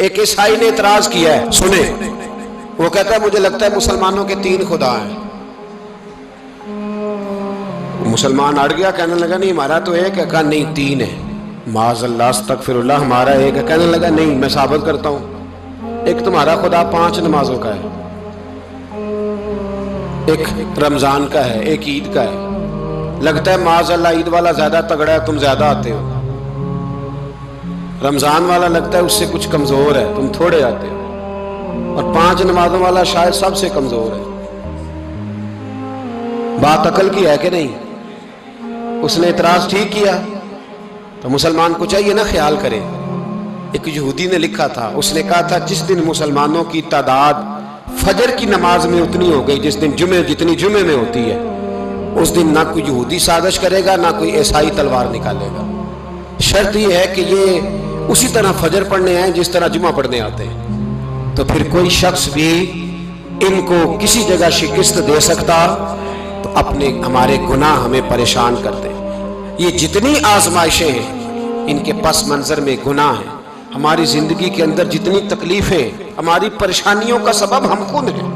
ایک عیسائی نے اعتراض کیا ہے، سنیں، وہ کہتا ہے مجھے لگتا ہے مسلمانوں کے 3 خدا ہیں۔ مسلمان اڑ گیا، کہنے لگا نہیں ہمارا تو ایک ہے، کہا نہیں 3 ہے، معاذ اللہ استغفر اللہ، ہمارا ایک ہے۔ کہنے لگا نہیں میں ثابت کرتا ہوں، ایک تمہارا خدا 5 نمازوں کا ہے، ایک رمضان کا ہے، ایک عید کا ہے۔ لگتا ہے معاذ اللہ عید والا زیادہ تگڑا ہے، تم زیادہ آتے ہو، رمضان والا لگتا ہے اس سے کچھ کمزور ہے، تم تھوڑے آتے ہو، اور 5 نمازوں والا شاید سب سے کمزور ہے۔ بات عقل کی ہے کہ نہیں؟ اس نے اعتراض ٹھیک کیا، تو مسلمان کو چاہیے نا خیال کرے۔ ایک یہودی نے لکھا تھا، اس نے کہا تھا جس دن مسلمانوں کی تعداد فجر کی نماز میں اتنی ہو گئی جس دن جتنی جمعے میں ہوتی ہے، اس دن نہ کوئی یہودی سازش کرے گا، نہ کوئی عیسائی تلوار نکالے گا۔ شرط یہ ہے کہ یہ اسی طرح فجر پڑھنے ہیں جس طرح جمعہ پڑھنے آتے ہیں، تو پھر کوئی شخص بھی ان کو کسی جگہ شکست دے سکتا تو ہمارے گناہ ہمیں پریشان کرتے ہیں۔ یہ جتنی آزمائشیں ہیں ان کے پس منظر میں گناہ ہیں۔ ہماری زندگی کے اندر جتنی تکلیفیں، ہماری پریشانیوں کا سبب ہم خود ہیں۔